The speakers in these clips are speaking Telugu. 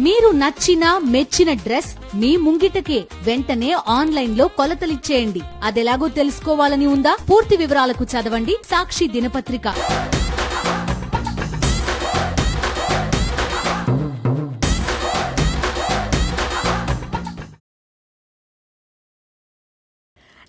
మీరు నచ్చిన మెచ్చిన డ్రెస్ మీ ముంగిటకే వెంటనే ఆన్లైన్ లో కొలతలిచ్చేయండి. అదెలాగో తెలుసుకోవాలని ఉందా? పూర్తి వివరాలకు చదవండి సాక్షి దినపత్రిక.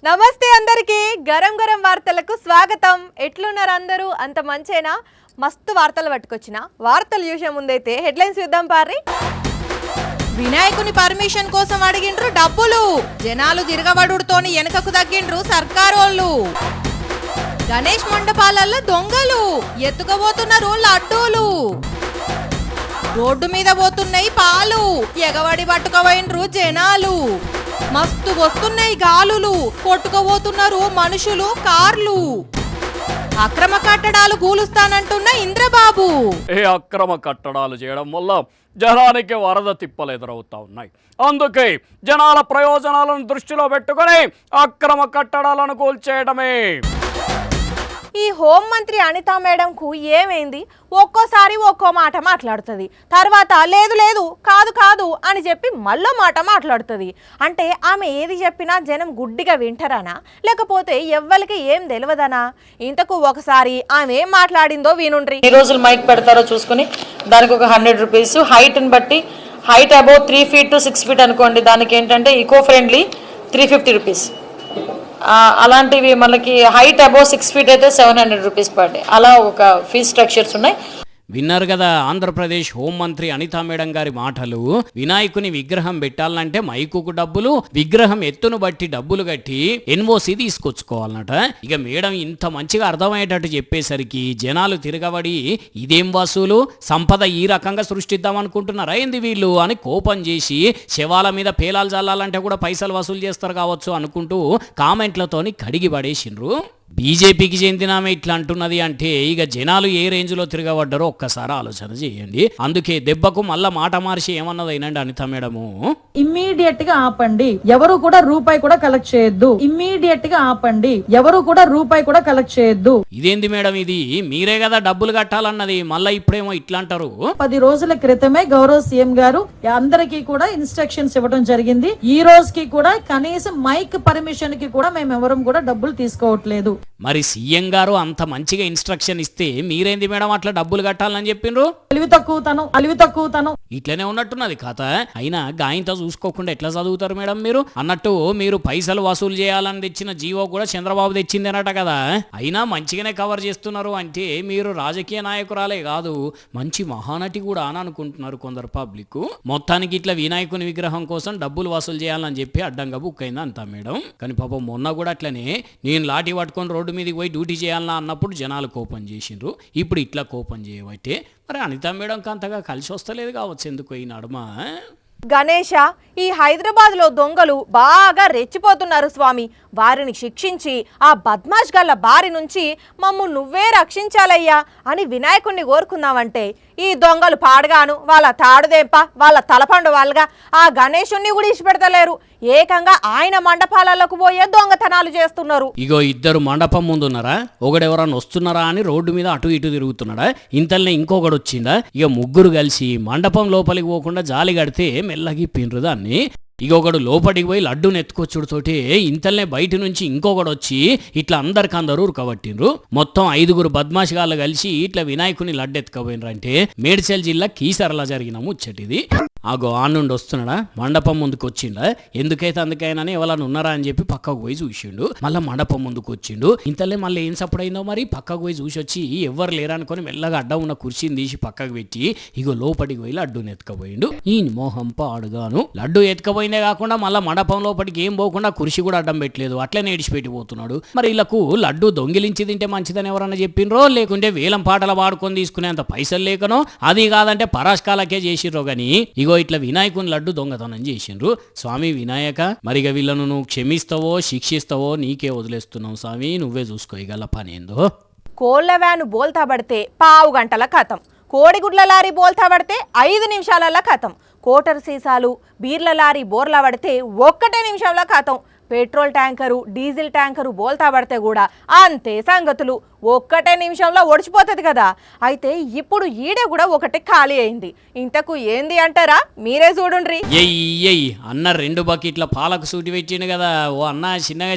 నమస్తే అందరికీ, గరం గరం వార్తలకు స్వాగతం. ఎట్లున్నారు అందరూ? అంత మంచేనా? మస్తు వార్తలు పట్టుకొచ్చిన. వార్తలు చూసే ముందైతే హెడ్లైన్స్ చూద్దాం పార్రి. వినాయకుని పర్మిషన్ కోసం అడిగిండ్రు డబ్బులు, జనాలు తిరగబడుతోని వెనకకు తగ్గిండ్రు సర్కారోళ్ళు. గణేష్ మండపాలల్లో దొంగలు, ఎత్తుకుపోతున్నారు లడ్డూలు. రోడ్డు మీద పోతున్నాయి పాలు, ఎగబడి పట్టుకోబోయిండ్రు జనాలు. మస్తు వస్తున్నాయి గాలులు, కొట్టుకుపోతున్నారు మనుషులు కార్లు. అక్రమ కట్టడాలు కూలుస్తానంటున్న ఇంద్రబాబు. అక్రమ కట్టడాలు చేయడం వల్ల జనానికి వరద తిప్పలు ఎదురవుతా ఉన్నాయి. అందుకే జనాల ప్రయోజనాలను దృష్టిలో పెట్టుకొని అక్రమ కట్టడాలను కూల్చేయడమే. ఈ హోంమంత్రి అనితా మేడంకు ఏమైంది? ఒక్కోసారి ఒక్కో మాట మాట్లాడుతుంది, తర్వాత లేదు లేదు కాదు కాదు అని చెప్పి మళ్ళీ మాట మాట్లాడుతుంది. అంటే ఆమె ఏది చెప్పినా జనం గుడ్డిగా వింటారానా, లేకపోతే ఎవ్వరికి ఏం తెలియదనా? ఇంతకు ఒకసారి ఆమె ఏం మాట్లాడిందో వినుండ్రి. ఈ రోజులు మైక్ పెడతారో చూసుకుని దానికి ఒక 100 రూపీస్, హైట్ని బట్టి height above 3 feet to 6 feet అనుకోండి, దానికి ఏంటంటే ఈకో ఫ్రెండ్లీ 350 రూపీస్. అలాంటివి మనకి హైట్ అబౌవ్ 6 feet అయితే 700 రూపీస్ పర్ డే. అలా ఒక ఫీజ్ స్ట్రక్చర్స్ ఉన్నాయి. విన్నారు కదా ఆంధ్రప్రదేశ్ హోంమంత్రి అనితా మేడం గారి మాటలు. వినాయకుని విగ్రహం పెట్టాలంటే మైకుకు డబ్బులు, విగ్రహం ఎత్తును బట్టి డబ్బులు కట్టి ఎన్ఓసి తీసుకొచ్చుకోవాలన్నట. ఇక మేడం ఇంత మంచిగా అర్థమయ్యేటట్టు చెప్పేసరికి జనాలు తిరగబడి ఇదేం వసూలు, సంపద ఈ రకంగా సృష్టిద్దాం అనుకుంటున్నారా ఏంది వీళ్ళు అని కోపం చేసి శవాల మీద పేలాలు చల్లాలంటే కూడా పైసలు వసూలు చేస్తారు కావచ్చు అనుకుంటూ కామెంట్లతోని కడిగి పడేసిండ్రు. బీజేపీకి చెందిన ఆమె ఇట్లా అంటున్నది అంటే ఇక జనాలు ఏ రేంజ్లో తిరగబడ్డారో ఒక్కసారి ఆలోచన చేయండి. అందుకే దెబ్బకు మళ్ళా మాట మార్చి ఏమన్నది అయినండి అనిత మేడము. ఇమ్మీడియట్ గా ఆపండి, ఎవరు కూడా రూపాయి కూడా కలెక్ట్ చేయొద్దు. ఇమ్మీడియట్ గా ఆపండి, ఎవరు కూడా రూపాయి కూడా కలెక్ట్ చేయొద్దు. ఇదేంది మేడం, ఇది మీరే కదా డబ్బులు కట్టాలన్నది, మళ్ళా ఇప్పుడేమో ఇట్లా అంటారు. 10 రోజుల క్రితమే గౌరవ సీఎం గారు అందరికీ కూడా ఇన్స్ట్రక్షన్స్ ఇవ్వడం జరిగింది. ఈ రోజుకి కూడా కనీసం మైక్ పర్మిషన్ కి కూడా మేము ఎవరం కూడా డబ్బులు తీసుకోవట్లేదు. మరి సీఎం గారు అంత మంచిగా ఇన్స్ట్రక్షన్ ఇస్తే మీరేంది మేడం అట్లా డబ్బులు కట్టాలని చెప్పిండ్రు? అలివి తక్కువతనం ఇట్లనే ఉన్నట్టున్నది కథ. అయినా గాయంతో చూసుకోకుండా ఎట్లా చదువుతారు మేడం మీరు? అన్నట్టు మీరు పైసలు వసూలు చేయాలని తెచ్చిన జీవో కూడా చంద్రబాబు తెచ్చిందనట కదా. అయినా మంచిగానే కవర్ చేస్తున్నారు అంటే మీరు రాజకీయ నాయకురాలే కాదు, మంచి మహానటి కూడా అని అనుకుంటున్నారు కొందరు పబ్లిక్. మొత్తానికి ఇట్లా వినాయకుని విగ్రహం కోసం డబ్బులు వసూలు చేయాలని చెప్పి అడ్డంగా బుక్ అయింది అంతా మేడం. కానీ పాపం మొన్న కూడా అట్లనే నేను లాఠీ పట్టుకొని రోడ్డు మీదకి పోయి డ్యూటీ చేయాలన్నా అన్నప్పుడు జనాలు కోపం చేసిండ్రు. ఇప్పుడు ఇట్లా కోపం చేయబట్టే మరి అనితా మేడంకి అంతగా కలిసి వస్తలేదు కావచ్చు ఎందుకు ఈ నడుమ. గణేష, ఈ హైదరాబాద్లో దొంగలు బాగా రెచ్చిపోతున్నారు స్వామి. వారిని శిక్షించి ఆ బద్మాష్ గల్ల బారి నుంచి మమ్ము నువ్వే రక్షించాలయ్యా అని వినాయకుడిని కోరుకుందామంటే ఈ దొంగలు పాడగాను వాళ్ళ తాడుదేంప వాళ్ళ తలపండు వాళ్ళగా ఆ గణేశుణ్ణి కూడా ఇచ్చిపెడతలేరు. ఏకంగా ఆయన మండపాలకు పోయే దొంగతనాలు చేస్తున్నారు. ఇగో ఇద్దరు మండపం ముందున్నారా, ఒకడెవరన్నా వస్తున్నారా అని రోడ్డు మీద అటు ఇటు తిరుగుతున్నాడా, ఇంతల్నే ఇంకొకడు వచ్చిందా. ఇక ముగ్గురు కలిసి మండపం లోపలికి పోకుండా జాలి కడితే మెల్లగి పిండ్రు దాన్ని. ఇక ఒకడు లోపలికి పోయి లడ్డూని ఎత్తుకొచ్చుడుతోటి ఇంతల్నే బయట నుంచి ఇంకొకడు వచ్చి ఇట్లా అందరికందరూ ఉరకబట్టిండ్రు. మొత్తం 5 బద్మాషిగాళ్ళు కలిసి ఇట్లా వినాయకుని లడ్డు ఎత్తుకపోయినరంటే మేడ్చల్ జిల్లా కీసరలా జరిగిన ముచ్చటిది. ఆగో ఆ నుండి వస్తున్నాడా, మండపం ముందుకు వచ్చిండా, ఎందుకైతే అందుకైనా ఎవరైనా ఉన్నారా అని చెప్పి పక్కకు పోయి చూసిండు. మళ్ళీ మండపం ముందుకు వచ్చిండు. ఇంతలే మళ్ళీ ఏం సప్పుడైందో మరి పక్కకు పోయి చూసి వచ్చి ఎవ్వరు లేరనుకొని మెల్లగా అడ్డం ఉన్న కుర్చీని తీసి పక్కకు పెట్టి ఇగో లోపలికి పోయి లడ్డూని ఎత్తుకపోయిండు. ఈ మోహం పాడుగాను లడ్డు ఎత్తుకపోయిందే కాకుండా మళ్ళీ మండపం లోపలికి ఏం పోకుండా కుర్చీ కూడా అడ్డం పెట్టలేదు, అట్లనే ఇడిచిపెట్టిపోతున్నాడు. మరి వీళ్ళకు లడ్డు దొంగిలించి తింటే మంచిదని ఎవరన్నా చెప్పిండ్రో, లేకుంటే వేలం పాటల వాడుకొని తీసుకునేంత పైసలు లేకనో, అది కాదంటే పరాష్కాలకే చేసిర్రో గానీ ఇగో ఇట్లా వినాయకుని లడ్డు దొంగతనం చేసిండ్రు. స్వామి వినాయక, మరిగా వీళ్ళను నువ్వు క్షమిస్తావో శిక్షిస్తావో నీకే వదిలేస్తున్నావు స్వామి, నువ్వే చూసుకోగల పని ఏందో. కోళ్ల వ్యాను బోల్తా పడితే 15 గంటల కథం, కోడిగుడ్ల లారీ బోల్తా పడితే 5 నిమిషాల కథం, కోటర్ సీసాలు బీర్ల లారీ బోర్లా పడితే 1 నిమిషంలో కథం. పెట్రోల్ ట్యాంకరు డీజిల్ ట్యాంకరు బోల్తా పడితే కూడా అంతే సంగతులు, ఒక్కటే నిమిషంలో ఒడిచిపోతుంది కదా. అయితే ఇప్పుడు ఈడ కూడా ఒకటి ఖాళీ అయింది. ఇంతకు ఏంది అంటారా? మీరే చూడుండ్రి. ఎయ్యి అన్న 2 బకెట్ల పాలకు సూటి పెట్టిండు కదా. ఓ అన్న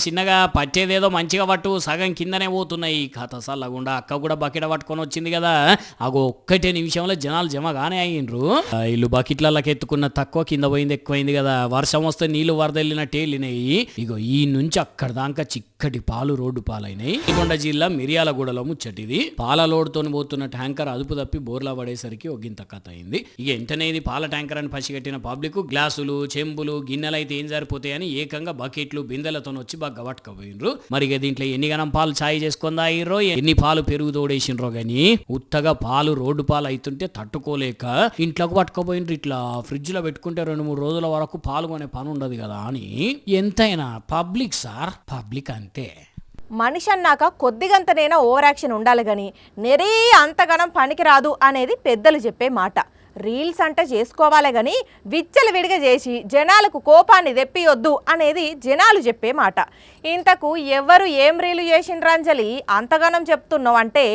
చిన్నగా పట్టేదేదో మంచిగా పట్టు, సగం కిందనే పోతున్నాయి కథ సల్లగుండా. అక్క కూడా బకెట్ పట్టుకొని వచ్చింది కదా. అగో ఒక్కటే నిమిషంలో జనాలు జమగానే అయ్యిండ్రు. ఇల్లు బకెట్లకి ఎత్తుకున్న తక్కువ, కింద పోయింది ఎక్కువైంది కదా. వర్షం వస్తే నీళ్లు వరదెళ్ళినట్టే వెళ్ళినాయి. ఇగో ఈ నుంచి అక్కడ దాకా చిక్కటి పాలు రోడ్డు పాలైనాయి. నల్గొండ జిల్లా మిర్యాలగూడలో ముచ్చటిది. పాల లోడ్తో పోతున్న ట్యాంకర్ అదుపు తప్పి బోర్లా పడేసరికి ఒకంత కథ అయింది. ఇక వెంటనే ఇది పాల ట్యాంకర్ అని పసిగట్టిన పబ్లిక్ గ్లాసులు చెంబులు గిన్నెలు అయితే ఏం సరిపోతాయని ఏకంగా బకెట్లు బిందెలతో వచ్చి బాగా పట్టుకపోయినరు. మరి ఇక దీంట్లో ఎన్ని గనం పాలు ఛాయ్ చేసుకొని తాగిర్రో, ఎన్ని పాలు పెరుగు తోడేసినరో గానీ ఉత్తగా పాలు రోడ్డు పాలు అవుతుంటే తట్టుకోలేక ఇంట్లోకి పట్టుకపోయినరు. ఇట్లా ఫ్రిడ్జ్ లో పెట్టుకుంటే 2-3 రోజుల వరకు పాలు కొనే పని ఉండదు కదా అని. ఎంతైనా పబ్లిక్ సార్, పబ్లిక్ అంతే. మనిషి అన్నాక కొద్దిగంతనైనా ఓవర్ యాక్షన్ ఉండాలి కానీ నెరీ అంతగనం పనికిరాదు అనేది పెద్దలు చెప్పే మాట. రీల్స్ అంటే చేసుకోవాలి కానీ విచ్చలు విడిగా చేసి జనాలకు కోపాన్ని తెప్పియొద్దు అనేది జనాలు చెప్పే మాట. ఇంతకు ఎవరు ఏం రీలు చేసిండ్రు అంజలి అంతగానం చెప్తున్నావు అంటే,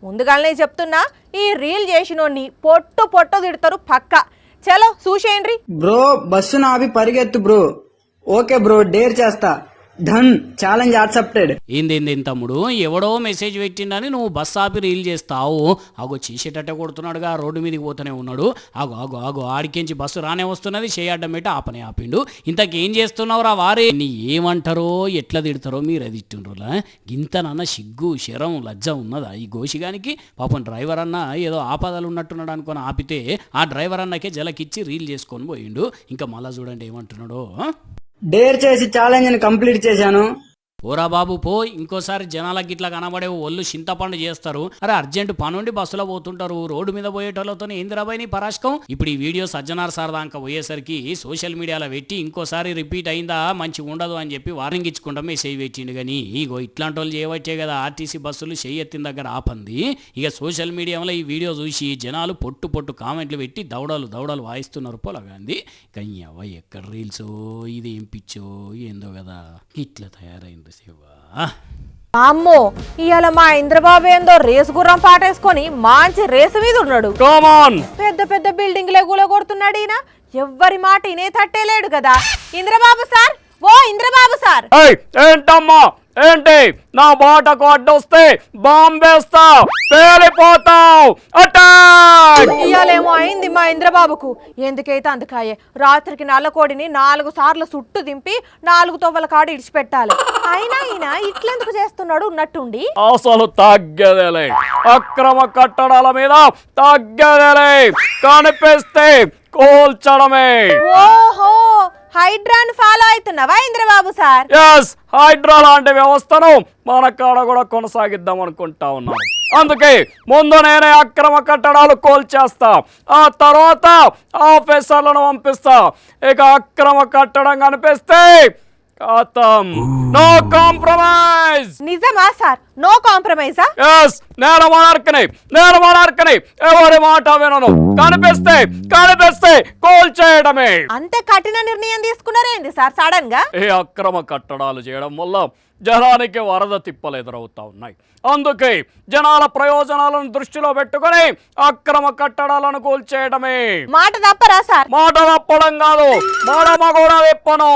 ముందుగానే చెప్తున్నా, ఈ రీల్ చేసినోన్ని పొట్టు తిడతారు పక్క. చలో చూసేయండి. బ్రో బస్సు నాపి పరిగెత్తు బ్రో. ఓకే బ్రో, డేర్ చేస్తా. Done, challenge accepted. ఏంది తమ్ముడు, ఎవడో మెసేజ్ పెట్టిండని నువ్వు బస్ ఆపి రీల్ చేస్తావు. ఆగో చేసేటట్టే కొడుతున్నాడుగా, రోడ్డు మీదకి పోతూనే ఉన్నాడు. ఆగో ఆడికించి బస్సు రానే వస్తున్నది, చేయడం పెట్టి ఆపిండు. ఇంతకేం చేస్తున్నావురా వారే? నీ ఏమంటారో ఎట్లా తిడతారో మీరు అది ఇట్టుండ్రులా. గింతనన్న సిగ్గు శరం లజ్జ ఉన్నదా ఈ గోషిగానికి? పాపం డ్రైవర్ అన్న ఏదో ఆపదలు ఉన్నట్టున్నాడు అనుకొని ఆపితే ఆ డ్రైవర్ అన్నకే జలకిచ్చి రీల్ చేసుకొని పోయిండు. ఇంకా మళ్ళా చూడండి ఏమంటున్నాడో. డేర్ చేసి ఛాలెంజ్ ని కంప్లీట్ చేశాను. పోరా బాబు పో, ఇంకోసారి జనాలకి ఇట్లా కనబడే ఒళ్ళు చింతపండు చేస్తారు. అరే అర్జెంట్ పనుండి బస్సులో పోతుంటారు, రోడ్డు మీద పోయేటోళ్ళతో ఏందిరాబాయి నీ పరాశకం. ఇప్పుడు ఈ వీడియో సజ్జనార్ సార్ దాకా పోయేసరికి సోషల్ మీడియాలో పెట్టి ఇంకోసారి రిపీట్ అయిందా మంచిగా ఉండదు అని చెప్పి వార్నింగ్ ఇచ్చుకుంటా మెసేజ్ పెట్టిండు. కానీ ఇగో ఇట్లాంటి వాళ్ళు చేయవచ్చే కదా ఆర్టీసీ బస్సులు చెయ్యెత్తిన దగ్గర ఆపంది. ఇక సోషల్ మీడియాలో ఈ వీడియో చూసి జనాలు పొట్టు కామెంట్లు పెట్టి దౌడలు వాయిస్తున్నారు పొలగాంది. కానీ అవ్వ ఎక్కడ రీల్స్ ఇది ఏం పిచ్చో ఏందో కదా ఇట్లా తయారైంది. అమ్మో, ఇవాళ మా ఇంద్రబాబు ఏందో రేసు గుర్రం పాటేసుకొని మంచి రేసు మీద ఉన్నాడు. పెద్ద బిల్డింగ్లే కూలగొడుతున్నాడు ఈయన. ఎవ్వరి మాట ఇనే తట్టేలేడు కదా. ఇంద్రబాబు సార్, ఓ ఇంద్రబాబు సార్. ఏంటమ్మా ఏంటి? నా బాటకు అడ్డొస్తే బాంబేస్తా, పేలిపోతావు. ఇయాలేమో అయింది మా ఇంద్రబాబుకు. ఎందుకైతే అందుకాయే రాత్రికి నల్లకోడిని 4 సార్లు సుట్టు దింపి 4 తొవ్వల కాడు ఇడిచిపెట్టాలి. అయినా ఈయన ఇట్లెందుకు చేస్తున్నాడు ఉన్నట్టుండి? అసలు తగ్గదేలే, అక్రమ కట్టడాల మీద తగ్గదేలే, కనిపిస్తే కోల్చడమే. ఓహో, హైడ్రాన్ ఫాలో అవుతున్నావా ఇంద్రబాబు సార్? ఎస్, హైడ్రా లాంటి వ్యవస్థను మన కాడ కూడా కొనసాగిద్దాం అనుకుంటా ఉన్నాం. అందుకే ముందు నేనే అక్రమ కట్టడాలు కోల్చేస్తా, ఆ తర్వాత ఆఫీసర్లను పంపిస్తా. ఇక అక్రమ కట్టడం కనిపిస్తే నో కాంప్రమైజ్. నిజమా సార్? నో కాంప్రమైజా? ఎస్, నేను మాట్లాడుకుని ఎవరి మాట వినను. కనిపిస్తే కోల్ చేయడమే. అంతే కఠిన నిర్ణయం తీసుకున్నారేంది సార్ సడన్ గా? ఏ అక్రమ కట్టడాలు చేయడం వల్ల జనానికి వరద తిప్పలు ఎదురవుతా ఉన్నాయి. అందుకే జనాల ప్రయోజనాలను దృష్టిలో పెట్టుకుని అక్రమ కట్టడాలను కూల్చేయడమే. మాట తప్పరా సార్? మాట తప్పడం కాదు, మడమ కూడా తిప్పను.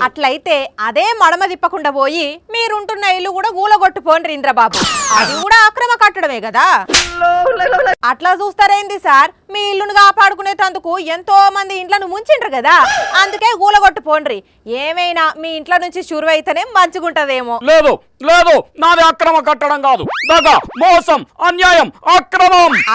అట్లయితే అదే మడమ తిప్పకుండా పోయి మీరుంటున్న ఇల్లు కూడా గూలగొట్టు పోండి ఇంద్రబాబు. అది కూడా అక్రమ కట్టడమే కదా. అట్లా చూస్తారేంది సార్? మీ ఇల్లును కాపాడుకునేటందుకు ఎంతో మంది ఇంట్లను ముంచిండ్రు కదా, అందుకే గూలగొట్టు పోండ్రి. ఏమైనా మీ ఇంట్లో నుంచి శురువైతేనే మంచిగుంటదేమో. లేదు, నాది అక్రమ కట్టడం కాదు, దగా, మోసం, అన్యాయం,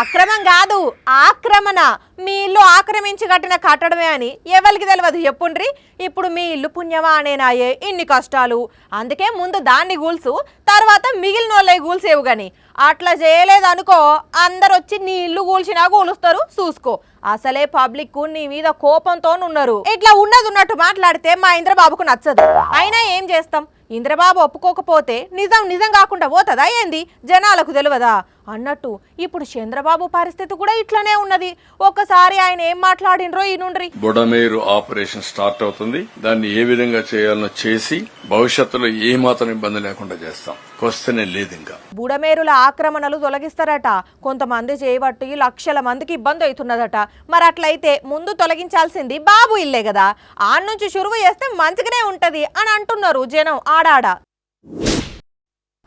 అక్రమం కాదు, ఆక్రమణ. మీ ఇల్లు ఆక్రమించి కట్టిన కట్టడమే అని ఎవరికి తెలియదు చెప్పుండ్రి. ఇప్పుడు మీ ఇల్లు పుణ్యమా అనేనాయే ఇన్ని కష్టాలు. అందుకే ముందు దాన్ని గూల్సు, తర్వాత మిగిలిన వాళ్ళే గూల్సేవు గాని. అట్లా చేయలేదనుకో అందరు వచ్చి నీ ఇల్లు కూల్చినా కూలుస్తారు, చూసుకో. అసలే పబ్లిక్ నీ మీద కోపంతో ఉన్నారు. ఇట్లా ఉన్నట్టు మాట్లాడితే మా ఇంద్రబాబుకు నచ్చదు. అయినా ఏం చేస్తాం, ఇంద్రబాబు ఒప్పుకోకపోతే నిజం కాకుండా పోతుందా ఏంది? జనాలకు తెలియదా? అన్నట్టు ఇప్పుడు చంద్రబాబు పరిస్థితి కూడా ఇట్లనే ఉన్నది. ఒక్కసారి ఆయన ఏం మాట్లాడినరో ఈ నుండ్రి. బుడమేరు ఆపరేషన్ స్టార్ట్ అవుతుంది. దాన్ని ఏ విధంగా చేయాలనో చేసి భవిష్యత్తులో ఏ మాత్రం ఇబ్బంది లేకుండా చేస్తాం. క్వశ్చనే లేదు. ఇంకా బుడమేరుల ఆక్రమణలు తొలగిస్తారట. కొంతమంది చేయబట్టి లక్షల మందికి ఇబ్బంది అవుతున్నదట. మరి అట్లయితే ముందు తొలగించాల్సింది బాబు ఇల్లే కదా, ఆడ నుంచి షురువు చేస్తే మంచిగానే ఉంటది అని అంటున్నారు జనం ఆడాడ.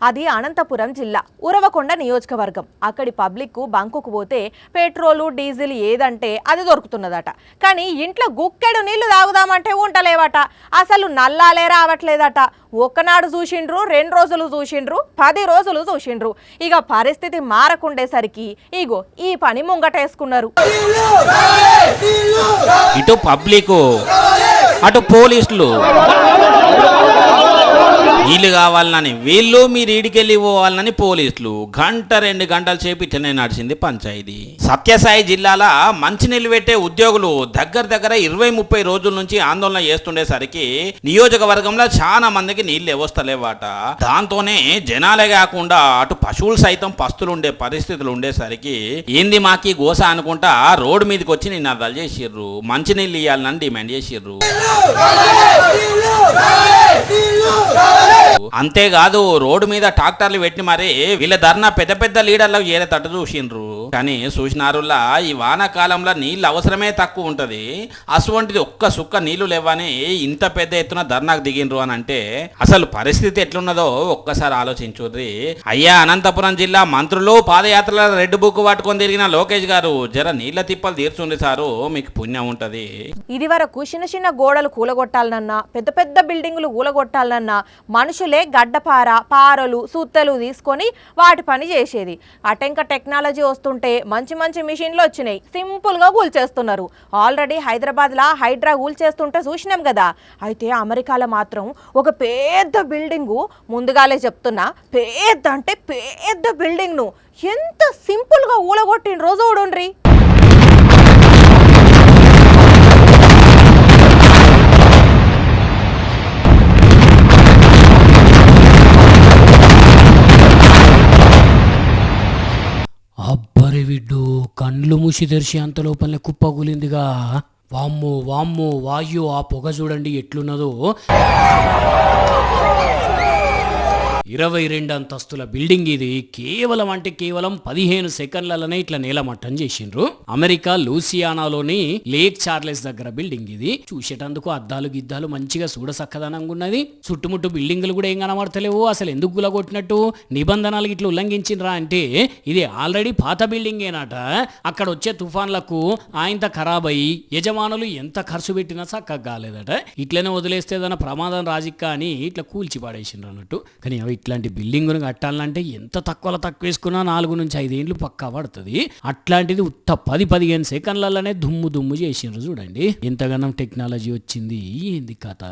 అది అనంతపురం జిల్లా ఉరవకొండ నియోజకవర్గం. అక్కడి పబ్లిక్ బంకుకు పోతే పెట్రోలు డీజిల్ ఏదంటే అది దొరుకుతున్నదట. కానీ ఇంట్లో గుక్కెడు నీళ్లు తాగుదామంటే ఉంటలేవట. అసలు నల్లాలే రావట్లేదట. ఒక్కనాడు చూసిండ్రు, 2 రోజులు చూసిండ్రు, 10 రోజులు చూసిండ్రు. ఇక పరిస్థితి మారకుండేసరికి ఇగో ఈ పని ముంగటేసుకున్నారు. ఇటు పబ్లిక్ అటు పోలీసులు నీళ్లు కావాలని వీళ్ళు, మీరు ఈడికెళ్ళి పోవాలని పోలీసులు. 1-2 గంటల సేపు ఇట్లనే నడిచింది పంచాయతీ. సత్యసాయి జిల్లాలో మంచినీళ్ళు పెట్టే ఉద్యోగులు దగ్గర 20-30 రోజుల నుంచి ఆందోళన చేస్తుండేసరికి నియోజకవర్గంలో చాలా మందికి నీళ్లు వస్తలేవాట. దాంతోనే జనాలే కాకుండా అటు పశువులు సైతం పస్తులు ఉండే పరిస్థితులు ఉండేసరికి ఏంది మాకి గోస అనుకుంటా రోడ్డు మీదకి వచ్చి నినాదాలు చేసిర్రు. మంచినీళ్ళు ఇవ్వాలని డిమాండ్ చేసిర్రు. అంతేకాదు రోడ్డు మీద ట్రాక్టర్లు పెట్టి మరి వీళ్ళ ధర్నా పెద్ద లీడర్లకు ఏరేటట్టు చూసిండ్రు. కానీ చూసినారులా ఈ వానాకాలంలో నీళ్ళు అవసరమే తక్కువ ఉంటది. అటువంటిది ఒక్క సుక్క నీళ్లు లేవని ఇంత పెద్ద ఎత్తున ధర్నాకు దిగిండ్రు అని అంటే అసలు పరిస్థితి ఎట్లున్నదో ఒక్కసారి ఆలోచించుర్రి. అయ్యా అనంతపురం జిల్లా మంత్రులు పాదయాత్రల రెడ్ బుక్ పట్టుకొని తిరిగిన లోకేష్ గారు జర నీళ్ల తిప్పలు తీర్చుండి సారు, మీకు పుణ్యం ఉంటది. ఇది వరకు చిన్న గోడలు కూలగొట్టాలనన్నా, పెద్ద బిల్డింగులు కూలగొట్టాలన్నా మనుషులే గడ్డపార, పారలు, సుత్తలు తీసుకొని వాటి పని చేసేది. అటెంక టెక్నాలజీ వస్తుంటే మంచి మిషన్లు వచ్చినాయి, సింపుల్ గా కూల్చేస్తున్నారు. ఆల్రెడీ హైదరాబాద్ లా హైడ్రా కూల్చేస్తుంటే చూసినాం కదా. అయితే అమెరికాలో మాత్రం ఒక పెద్ద బిల్డింగు, ముందుగాలే చెప్తున్నా, పెద్ద అంటే పెద్ద బిల్డింగ్ ను ఎంత సింపుల్ గా ఊలగొట్టిన రోజు చూడండి. అబ్బరే విడ్డు కండ్లు మూసి తెరిచి అంత లోపలనే కుప్పగులిందిగా. వామ్మో వాయు ఆ పొగ చూడండి ఎట్లున్నదో. 22 అంతస్తుల బిల్డింగ్ ఇది. కేవలం 15 సెకండ్లలోనే ఇట్లా నేలమట్టం చేసిండ్రు. అమెరికా లూసియానాలోని లేక్ చార్లెస్ దగ్గర బిల్డింగ్ ఇది. చూసేటందుకు అద్దాలు గిద్దాలు మంచిగా చూడసక్కదనంగా ఉన్నది. చుట్టుముట్టు బిల్డింగులు కూడా ఏం కనబడతలేవు. అసలు ఎందుకు గులగొట్టినట్టు, నిబంధనలు ఇట్లా ఉల్లంఘించిండ్రా అంటే ఇది ఆల్రెడీ పాత బిల్డింగ్ ఏనాట. అక్కడ వచ్చే తుఫాన్లకు ఆయంత ఖరాబ్ అయ్యి యజమానులు ఎంత ఖర్చు పెట్టినా చక్కగా కాలేదట. ఇట్లనే వదిలేస్తే ఏదైనా ప్రమాదం రాజిక్క అని ఇట్లా కూల్చి పడేసిండ్రు అన్నట్టు. కానీ అవి ఇట్లాంటి బిల్డింగును కట్టాలంటే ఎంత తక్కువ వేసుకున్నా 4 నుంచి 5 ఏళ్ళు పక్కా పడుతుంది. అట్లాంటిది ఉత్త 10-15 సెకండ్లలోనే దుమ్ము చేసిండ్రు. చూడండి ఎంతగానో టెక్నాలజీ వచ్చింది. ఏంది కథ?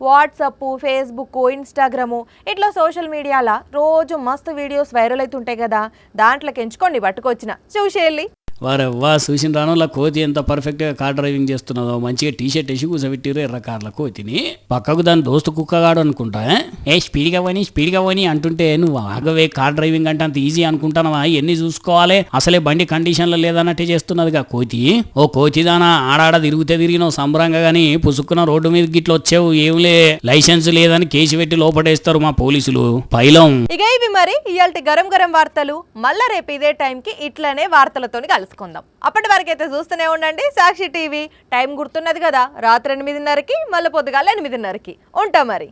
వాట్సప్, ఫేస్బుక్, ఇన్స్టాగ్రాము ఇట్లా సోషల్ మీడియాలో రోజు మస్తు వీడియోస్ వైరల్ అవుతుంటాయి కదా. దాంట్లోకి ఎంచుకోండి పట్టుకొచ్చిన చూసేయాలి. వారవ్వా చూసిన రానులా కోతి ఎంత పర్ఫెక్ట్గా కార్ డ్రైవింగ్ చేస్తున్నదో. మంచిగా టీషర్ట్ వేసి కూర్చోబెట్టిరు ఎర్ర కార్ల కోతిని. పక్కకు దాని దోస్తు కుక్కగాడు అనుకుంటా. స్పీడ్గా పోని అంటుంటే నువ్వు ఆగవే, కార్ డ్రైవింగ్ అంటే అంత ఈజీ అనుకుంటానవా? ఎన్ని చూసుకోవాలి, అసలే బండి కండిషన్లో లేదన్నట్టే చేస్తున్నదిగా కోతి. ఓ కోతిదానా ఆడాడ తిరిగినావు సంబరంగా, కానీ పుసుక్కున రోడ్డు మీద గిట్ల వచ్చావు, ఏంలే లైసెన్స్ లేదని కేసు పెట్టి లోపడేస్తారు మా పోలీసులు. పైలం ఇక ఇవి మరి ఇయాల్టి గరం వార్తలు. మళ్ళా రేపు ఇదే టైంకి ఇట్లనే వార్తలతో కలుసుకుందాం. అప్పటి వరకైతే చూస్తూనే ఉండండి సాక్షి టీవీ. టైం గుర్తున్నది కదా, రాత్రి 8:30కి, మళ్ళీ పొద్దుగాల 8:30కి ఉంటా మరి.